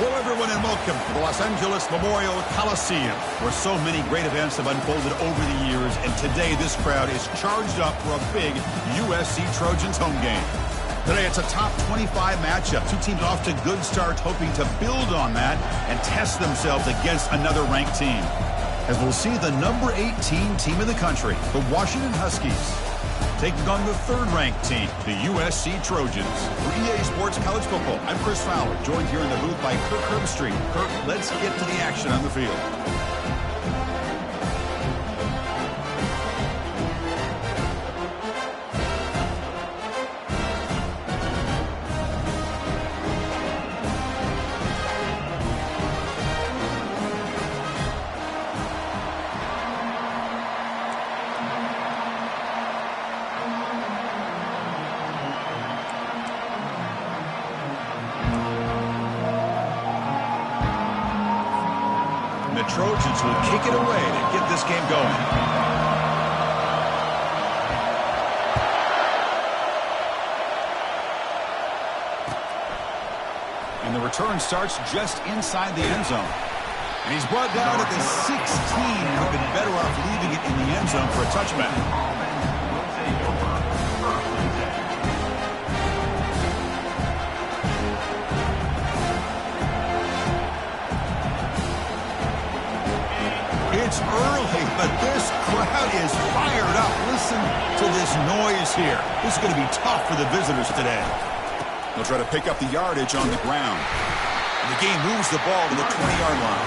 Hello, everyone, and welcome to the Los Angeles Memorial Coliseum, where so many great events have unfolded over the years, and today this crowd is charged up for a big USC Trojans home game. Today it's a top 25 matchup. Two teams off to good starts, hoping to build on that and test themselves against another ranked team. As we'll see the number 18 team in the country, the Washington Huskies, taking on the third-ranked team, the USC Trojans. For EA Sports College Football, I'm Chris Fowler, joined here in the booth by Kirk Herbstreit. Kirk, let's get to the action on the field. The Trojans will kick it away to get this game going. And the return starts just inside the end zone. And he's brought down at the 16. Would have been better off leaving it in the end zone for a touchback. It's early, but this crowd is fired up. Listen to this noise here. This is going to be tough for the visitors today. They'll try to pick up the yardage on the ground. And the game moves the ball to the 20-yard line.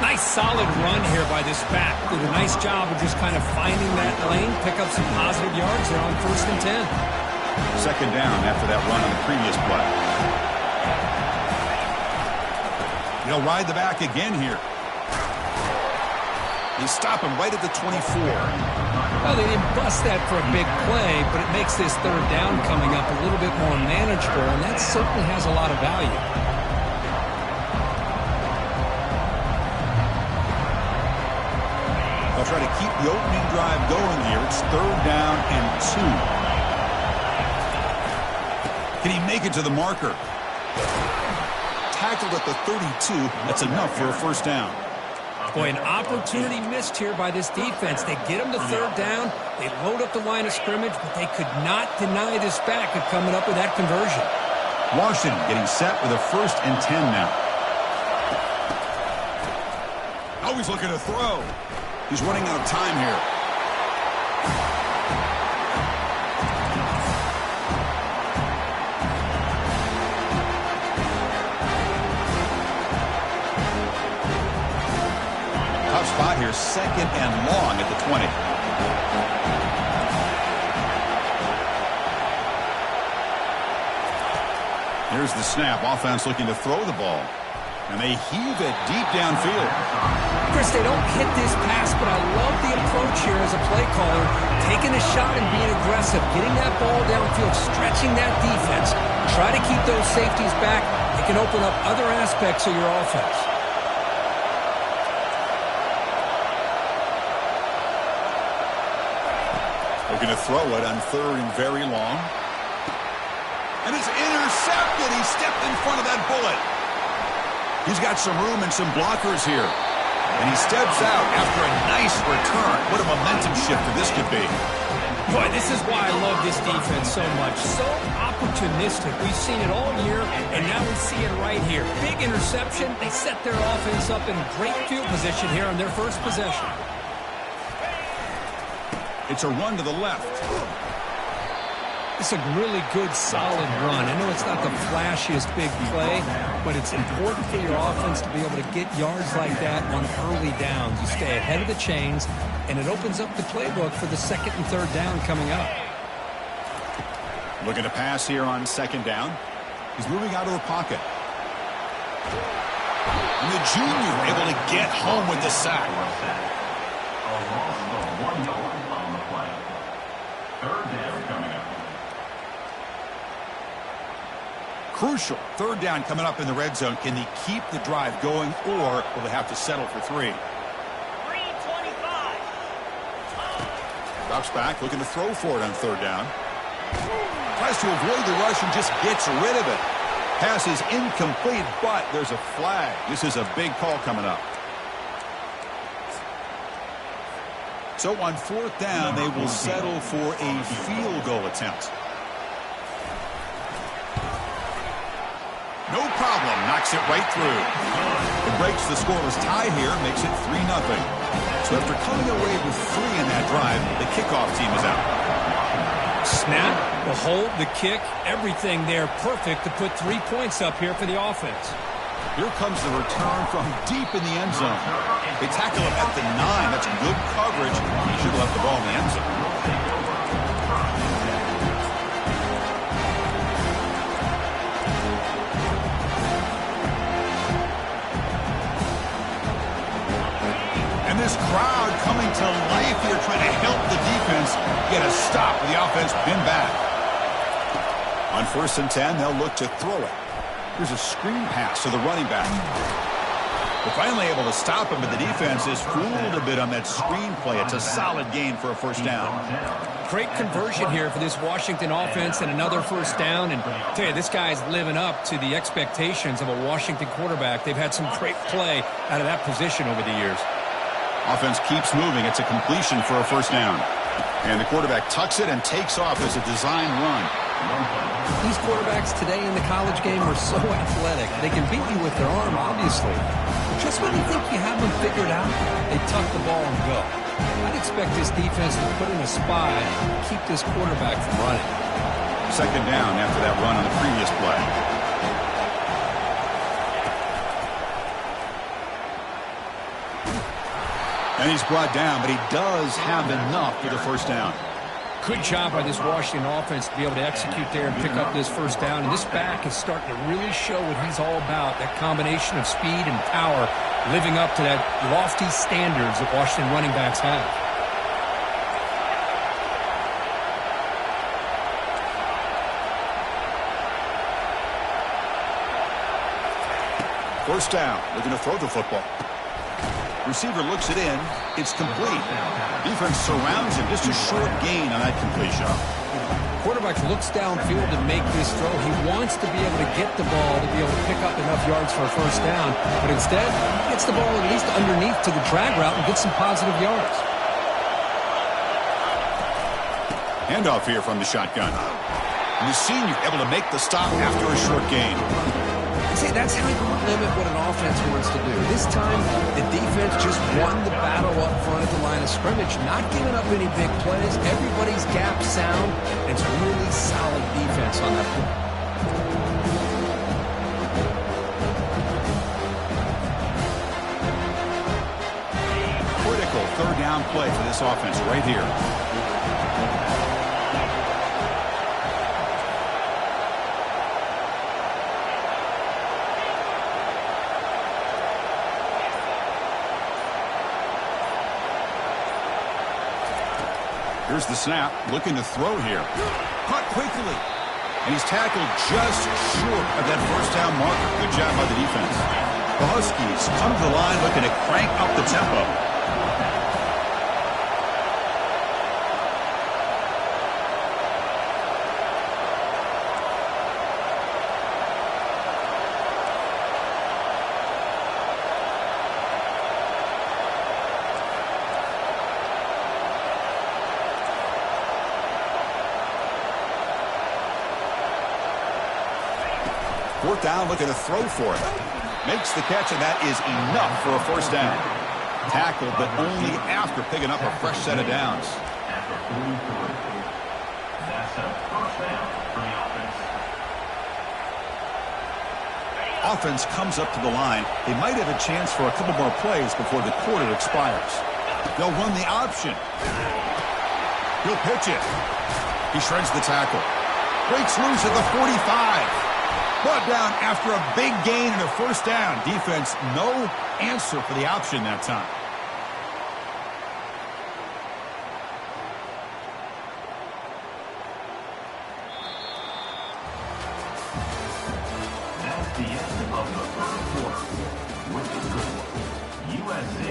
Nice solid run here by this back. Did a nice job of just kind of finding that lane, pick up some positive yards there on 1st and 10. Second down after that run on the previous play. They'll ride the back again here. They stop him right at the 24. Well, they didn't bust that for a big play, but it makes this third down coming up a little bit more manageable, and that certainly has a lot of value. They'll try to keep the opening drive going here. It's 3rd down and 2. Can he make it to the marker? Tackled at the 32. That's enough for a first down. Boy, an opportunity missed here by this defense. They get him to 3rd down. They load up the line of scrimmage, but they could not deny this back of coming up with that conversion. Washington getting set with a 1st and 10 now. Always looking to throw. He's running out of time here. Tough spot here, 2nd and long at the 20. Here's the snap. Offense looking to throw the ball. And they heave it deep downfield. Chris, they don't hit this pass, but I love the approach here as a play caller. Taking a shot and being aggressive, getting that ball downfield, stretching that defense. Try to keep those safeties back. It can open up other aspects of your offense. Looking to throw it on 3rd and very long. And it's intercepted. He stepped in front of that bullet. He's got some room and some blockers here. And he steps out after a nice return. What a momentum shifter this could be. Boy, this is why I love this defense so much. So opportunistic. We've seen it all year, and now we see it right here. Big interception. They set their offense up in great field position here on their first possession. It's a run to the left. It's a really good, solid run. I know it's not the flashiest big play, but it's important for your offense to be able to get yards like that on early downs. You stay ahead of the chains, and it opens up the playbook for the 2nd and 3rd down coming up. Looking to pass here on 2nd down. He's moving out of the pocket. And the junior able to get home with the sack. Crucial. 3rd down coming up in the red zone. Can they keep the drive going, or will they have to settle for 3? 3:25. Drops back, looking to throw for it on 3rd down. Tries to avoid the rush and just gets rid of it. Pass is incomplete, but there's a flag. This is a big call coming up. So on 4th down, they will settle for a field goal attempt. No problem. Knocks it right through. It breaks the scoreless tie here, makes it 3-0. So after coming away with 3 in that drive, the kickoff team is out. Snap, the hold, the kick, everything there perfect to put 3 points up here for the offense. Here comes the return from deep in the end zone. They tackle him at the 9. That's good coverage. He should have left the ball in the end zone. And this crowd coming to life here, trying to help the defense get a stop with the offense pinned back. On 1st and 10, they'll look to throw it. Here's a screen pass to the running back. They're finally able to stop him, but the defense is fooled a bit on that screen play. It's a solid gain for a 1st down. Great conversion here for this Washington offense and another 1st down. And I tell you, this guy's living up to the expectations of a Washington quarterback. They've had some great play out of that position over the years. Offense keeps moving. It's a completion for a 1st down. And the quarterback tucks it and takes off as a design run. These quarterbacks today in the college game are so athletic. They can beat you with their arm, obviously. But just when you think you have them figured out, they tuck the ball and go. I'd expect this defense to put in a spy and keep this quarterback from running. 2nd down after that run on the previous play. And he's brought down, but he does have enough for the 1st down. Good job by this Washington offense to be able to execute there and pick up this 1st down. And this back is starting to really show what he's all about, that combination of speed and power, living up to that lofty standards that Washington running backs have. First down. Looking to throw the football. Receiver looks it in. It's complete. Defense surrounds him. Just a short gain on that completion. Quarterback looks downfield to make this throw. He wants to be able to get the ball to be able to pick up enough yards for a 1st down. But instead, he gets the ball at least underneath to the drag route and gets some positive yards. Handoff here from the shotgun. And the senior able to make the stop after a short gain. See, that's how you limit what an offense wants to do. This time, the defense just won the battle up front at the line of scrimmage, not giving up any big plays. Everybody's gap sound. It's really solid defense on that play. Critical 3rd down play for this offense right here. Here's the snap, looking to throw here. Caught quickly. And he's tackled just short of that 1st down marker. Good job by the defense. The Huskies come to the line looking to crank up the tempo. Fourth down, looking to throw for it. Makes the catch, and that is enough for a 1st down. Tackled, but only after picking up a fresh set of downs. Offense comes up to the line. They might have a chance for a couple more plays before the quarter expires. They'll run the option. He'll pitch it. He shreds the tackle. Breaks loose at the 45. Brought down after a big gain and a 1st down. Defense, no answer for the option that time. That's the end of the 3rd quarter. With the score, USC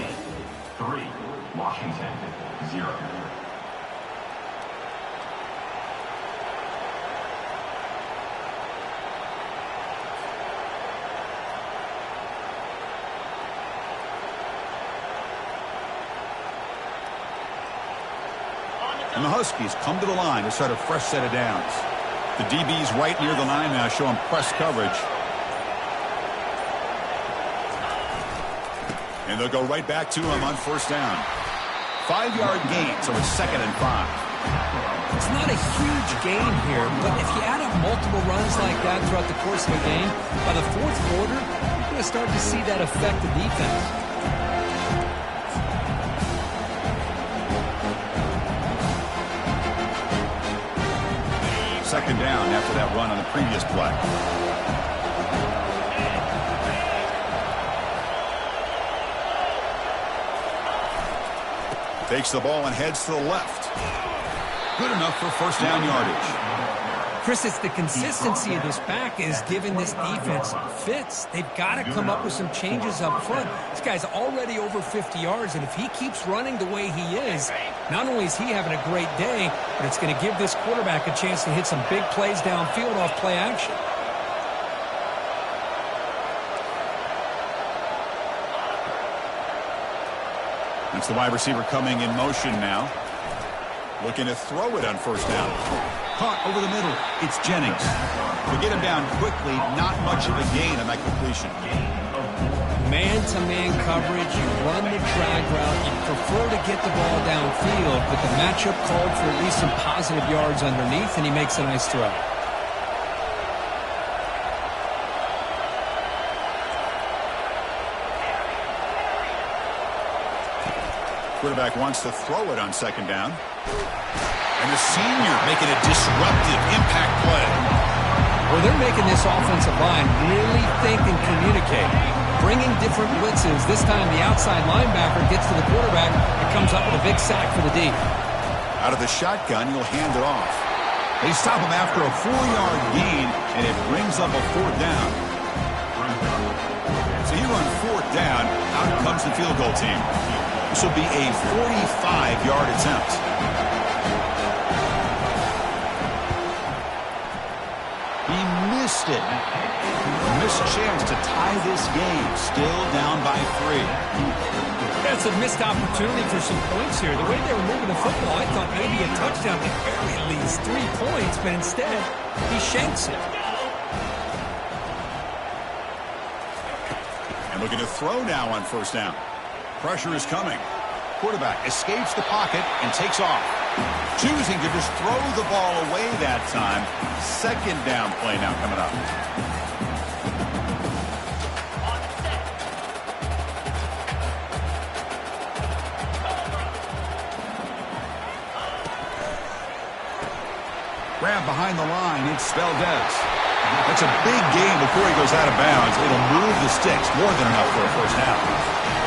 3, Washington 0. And the Huskies come to the line to start a fresh set of downs. The DB's right near the line now, showing press coverage. And they'll go right back to him on first down. 5-yard gain, so it's 2nd and 5. It's not a huge gain here, but if you add up multiple runs like that throughout the course of a game, by the fourth quarter, you're going to start to see that affect the defense. Second down after that run on the previous play. Takes the ball and heads to the left. Good enough for first down yardage. Chris, it's the consistency of this back is giving this defense fits. They've got to come up with some changes up front. This guy's already over 50 yards, and if he keeps running the way he is, not only is he having a great day, but it's going to give this quarterback a chance to hit some big plays downfield off play action. It's the wide receiver coming in motion now. Looking to throw it on first down. Caught over the middle. It's Jennings. To get him down quickly, not much of a gain on that completion. Man-to-man coverage, you run the drag route, you prefer to get the ball downfield, but the matchup called for at least some positive yards underneath, and he makes a nice throw. Quarterback wants to throw it on second down. And the senior making a disruptive impact play. Well, they're making this offensive line really think and communicate. Bringing different blitzes. This time the outside linebacker gets to the quarterback and comes up with a big sack for the D. Out of the shotgun, he'll hand it off. They stop him after a 4-yard gain, and it brings up a fourth down. So he runs fourth down. Out comes the field goal team. This will be a 45-yard attempt. He missed it. Missed chance to tie this game. Still down by 3. That's a missed opportunity for some points here. The way they were moving the football, I thought maybe a touchdown at very least 3 points, but instead, he shanks it. And looking to throw now on first down. Pressure is coming. Quarterback escapes the pocket and takes off. Choosing to just throw the ball away that time. Second down play now coming up. Grab behind the line. It's Valdez. That's a big game before he goes out of bounds. It'll move the sticks. More than enough for a first down.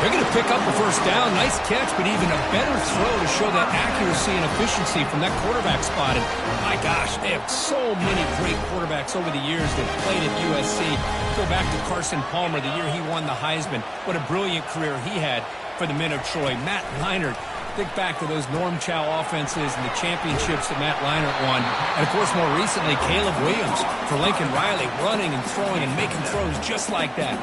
They're going to pick up the first down. Nice catch, but even a better throw to show that accuracy and efficiency from that quarterback spot. And my gosh, they have so many great quarterbacks over the years that played at USC. Go back to Carson Palmer, the year he won the Heisman. What a brilliant career he had for the men of Troy. Matt Leinart. Think back to those Ncaa offenses and the championships that Matt Leinart won. And, of course, more recently, Caleb Williams for Lincoln Riley, running and throwing and making throws just like that.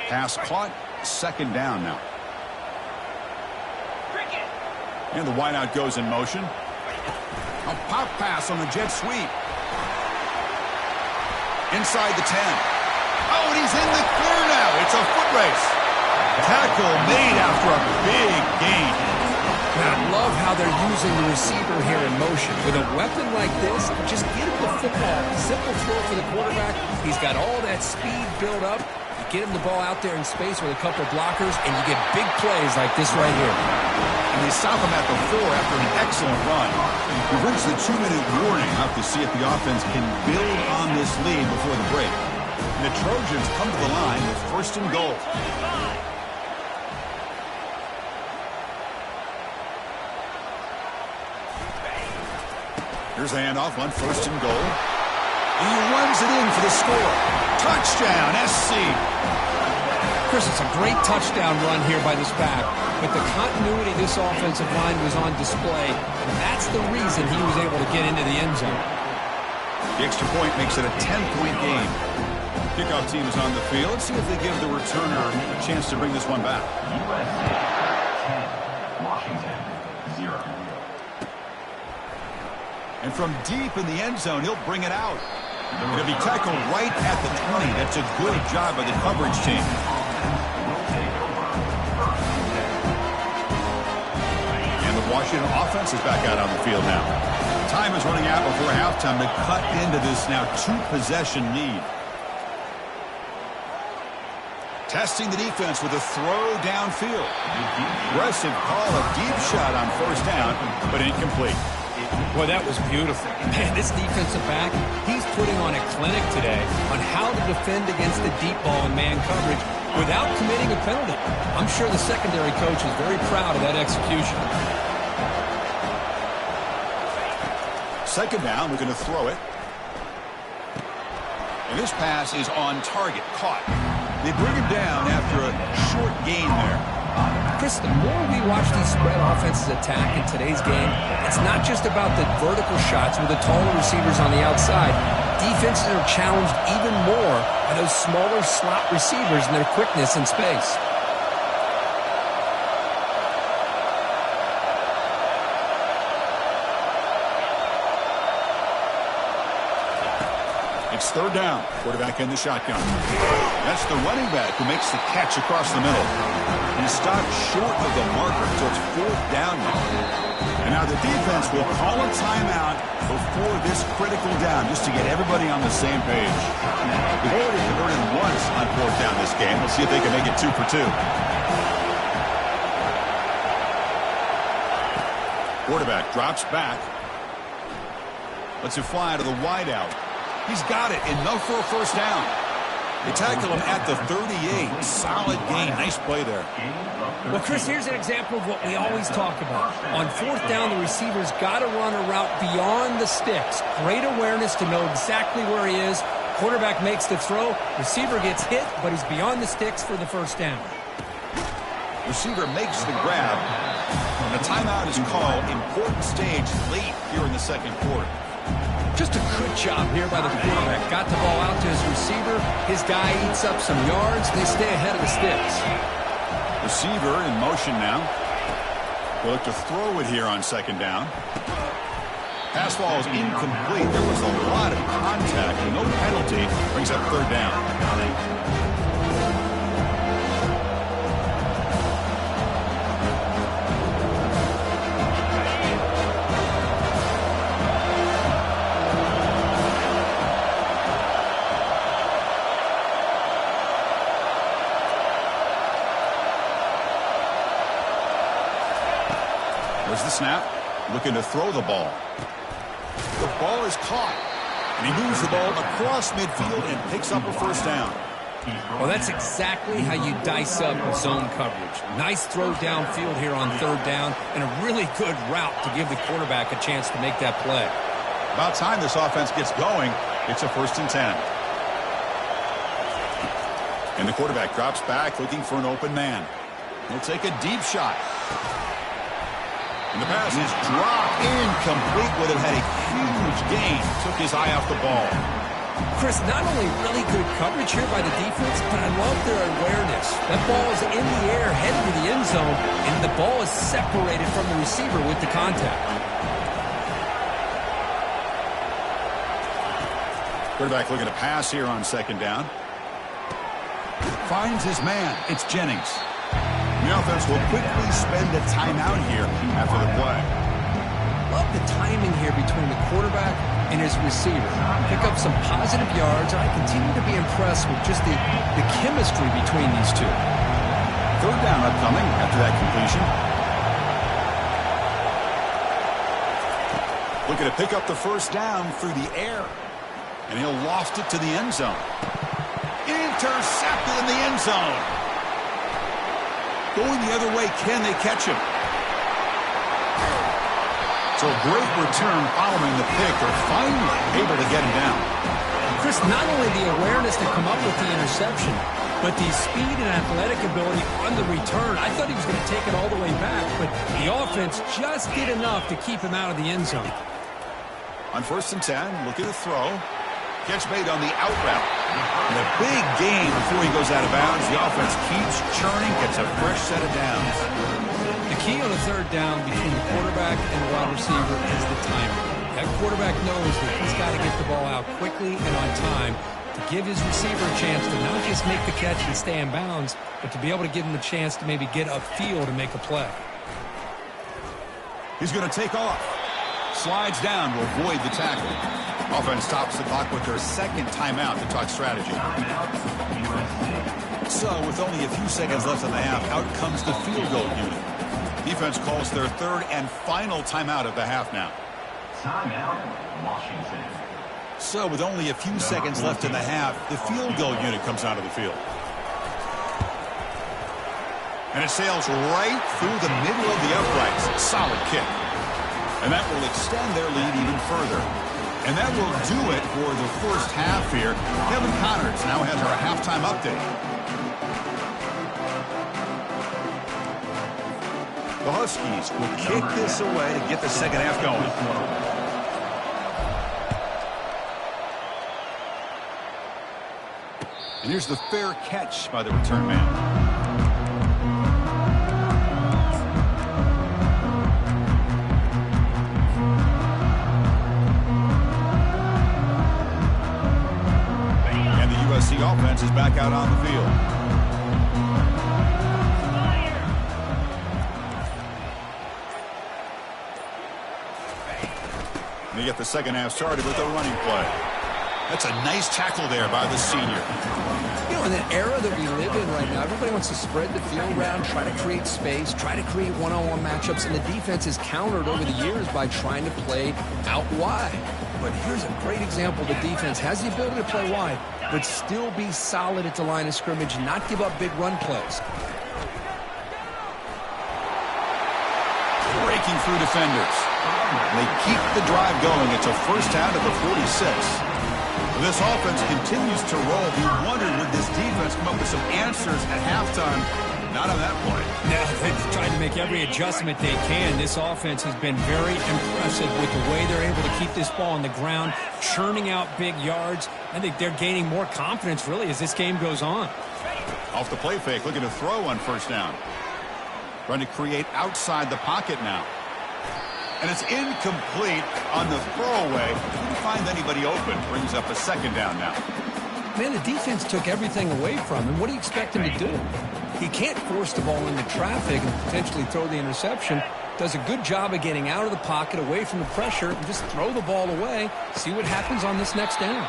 Pass caught. Second down now. And the wideout goes in motion. A pop pass on the jet sweep. Inside the 10. Oh, and he's in the clear now. It's a foot race. Tackle made after a big gain. I love how they're using the receiver here in motion. With a weapon like this, just get him the football. Simple throw for the quarterback. He's got all that speed built up. You get him the ball out there in space with a couple of blockers, and you get big plays like this right here. And they stop him at the 4 after an excellent run. We've reached the 2-minute warning. We'll have to see if the offense can build on this lead before the break. And the Trojans come to the line with first and goal. Here's the handoff on first and goal. And he runs it in for the score. Touchdown, SC. Chris, it's a great touchdown run here by this back. But the continuity of this offensive line was on display. And that's the reason he was able to get into the end zone. The extra point makes it a 10-point game. Kickoff team is on the field. Let's see if they give the returner a chance to bring this one back. USC 10, Washington 0. And from deep in the end zone, he'll bring it out. It'll be tackled right at the 20. That's a good job by the coverage team. And the Washington offense is back out on the field now. Time is running out before halftime to cut into this now two-possession lead. Testing the defense with a throw downfield. Aggressive call, a deep shot on first down, but incomplete. Boy, that was beautiful. Man, this defensive back, he's putting on a clinic today on how to defend against the deep ball and man coverage without committing a penalty. I'm sure the secondary coach is very proud of that execution. Second down, we're going to throw it. And this pass is on target, caught. They bring him down after a short gain there. Chris, the more we watch these spread offenses attack in today's game, it's not just about the vertical shots with the taller receivers on the outside. Defenses are challenged even more by those smaller slot receivers and their quickness in space. It's third down. Quarterback in the shotgun. That's the running back who makes the catch across the middle. He stopped short of the marker, so it's fourth down now. And now the defense will call a timeout before this critical down, just to get everybody on the same page. They've already converted once on fourth down this game. Let's see if they can make it 2 for 2. Quarterback drops back. Lets it fly to the wideout. He's got it, enough for a first down. They tackle him at the 38. Solid gain. Nice play there. Well, Chris, here's an example of what we always talk about. On fourth down, the receiver's got to run a route beyond the sticks. Great awareness to know exactly where he is. Quarterback makes the throw. Receiver gets hit, but he's beyond the sticks for the first down. Receiver makes the grab. And a timeout is called. Important stage late here in the second quarter. Just a good job here by the quarterback. Got the ball out to his receiver. His guy eats up some yards. They stay ahead of the sticks. Receiver in motion now. We'll look to throw it here on second down. Pass ball is incomplete. There was a lot of contact. No penalty. Brings up third down. There's the snap. Looking to throw the ball. The ball is caught. And he moves the ball across midfield and picks up a first down. Well, that's exactly how you dice up zone coverage. Nice throw downfield here on third down, and a really good route to give the quarterback a chance to make that play. About time this offense gets going. It's a 1st and 10. And the quarterback drops back looking for an open man. He'll take a deep shot. And the pass is dropped incomplete, but it had a huge gain. Took his eye off the ball. Chris, not only really good coverage here by the defense, but I love their awareness. That ball is in the air, headed to the end zone, and the ball is separated from the receiver with the contact. Quarterback looking to pass here on second down. Finds his man. It's Jennings. The offense will quickly spend a timeout here after the play. Love the timing here between the quarterback and his receiver. Pick up some positive yards. I continue to be impressed with just the chemistry between these two. Third down upcoming after that completion. Looking to pick up the first down through the air. And he'll loft it to the end zone. Intercepted in the end zone. Going the other way, can they catch him? So a great return following the pick. They're finally able to get him down. Chris, not only the awareness to come up with the interception, But the speed and athletic ability on the return, I thought he was going to take it all the way back, but the offense just did enough to keep him out of the end zone. On 1st and 10, looking to throw. Catch made on the out route. And a big gain before he goes out of bounds. The offense keeps churning, gets a fresh set of downs. The key on a 3rd down between the quarterback and the wide receiver is the timing. That quarterback knows that he's got to get the ball out quickly and on time to give his receiver a chance to not just make the catch and stay in bounds, but to be able to give him a chance to maybe get upfield and make a play. He's going to take off. Slides down to avoid the tackle. Offense stops the clock with their 2nd timeout to talk strategy. So with only a few seconds left in the half, out comes the field goal unit. Defense calls their 3rd and final timeout of the half now. Timeout, Washington. So with only a few seconds left in the half, the field goal unit comes out of the field. And it sails right through the middle of the uprights. Solid kick. And that will extend their lead even further. And that will do it for the first half here. Kevin Connors now has our halftime update. The Huskies will kick this away to get the second half going. And here's the fair catch by the return man. USC offense is back out on the field. They get the second half started with a running play. That's a nice tackle there by the senior. You know, in the era that we live in right now, everybody wants to spread the field around, try to create space, try to create one-on-one matchups, and the defense is countered over the years by trying to play out wide. But here's a great example. The defense has the ability to play wide, but still be solid at the line of scrimmage and not give up big run plays. Breaking through defenders. They keep the drive going. It's a first down at the 46. This offense continues to roll. You wondered, would this defense come up with some answers at halftime? Not on that point. No, they've tried to make every adjustment they can. This offense has been very impressive with the way they're able to keep this ball on the ground, churning out big yards. I think they're gaining more confidence, really, as this game goes on. Off the play fake, looking to throw on first down. Trying to create outside the pocket now. And it's incomplete on the throwaway. Couldn't find anybody open. Brings up a second down now. Man, the defense took everything away from him. What do you expect him to do? He can't force the ball into traffic and potentially throw the interception. Does a good job of getting out of the pocket, away from the pressure, and just throw the ball away. See what happens on this next down.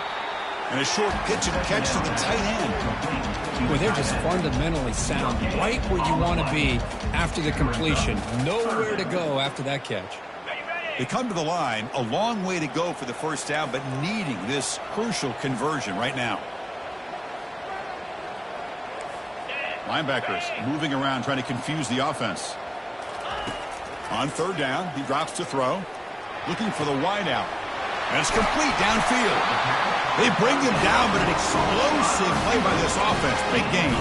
And a short pitch and catch to the tight end. Well, they're just fundamentally sound, right where you want to be after the completion. Nowhere to go after that catch. They come to the line, a long way to go for the first down, but needing this crucial conversion right now. Linebackers moving around, trying to confuse the offense. On third down, he drops to throw. Looking for the wide out. And it's complete downfield. They bring him down, but an explosive play by this offense. Big game.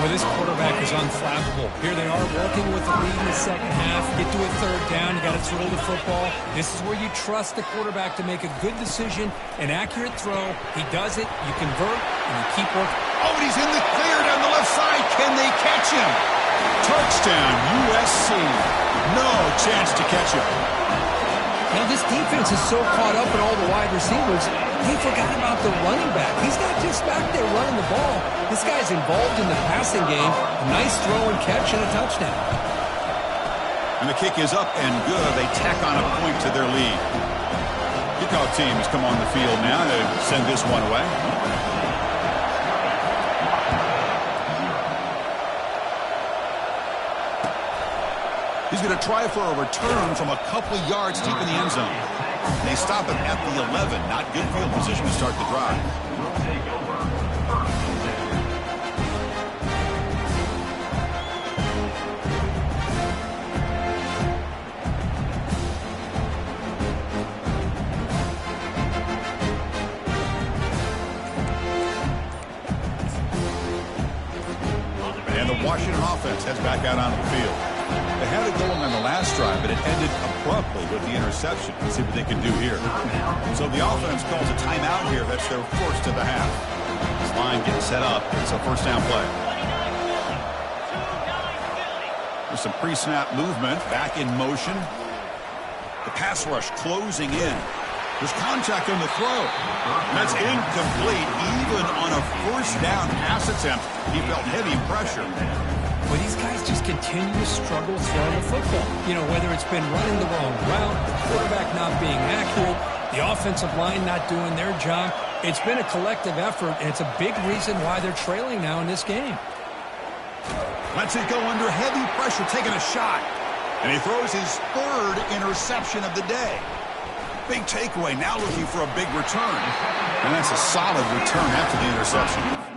Well, this quarterback is unflappable. Here they are working with the lead in the second half. Get to a third down. You got to throw the football. This is where you trust the quarterback to make a good decision, an accurate throw. He does it. You convert, and you keep working. Oh, and he's in the clear down the left side. Can they catch him? Touchdown, USC. No chance to catch him. Now, this defense is so caught up in all the wide receivers, they forgot about the running back. He's not just back there running the ball. This guy's involved in the passing game. A nice throw and catch and a touchdown. And the kick is up and good. They tack on a point to their lead. Kickoff team has come on the field now to send this one away. He's going to try for a return from a couple of yards deep in the end zone. They stop him at the 11. Not good field position to start the drive. Will take over first and 10. heads back out onto the field. They had it going on the last drive, but it ended abruptly with the interception. Let's see what they can do here. So the offense calls a timeout here. That's their first of the half. This line getting set up. It's a first down play. There's some pre-snap movement. Back in motion. The pass rush closing in. There's contact on the throw. That's incomplete. Even on a first down pass attempt, he felt heavy pressure. But these guys just continue to struggle throwing the football. You know, whether it's been running the wrong route, quarterback not being accurate, the offensive line not doing their job. It's been a collective effort, and it's a big reason why they're trailing now in this game. Lets it go under heavy pressure, taking a shot. And he throws his third interception of the day. Big takeaway, now looking for a big return. And that's a solid return after the interception.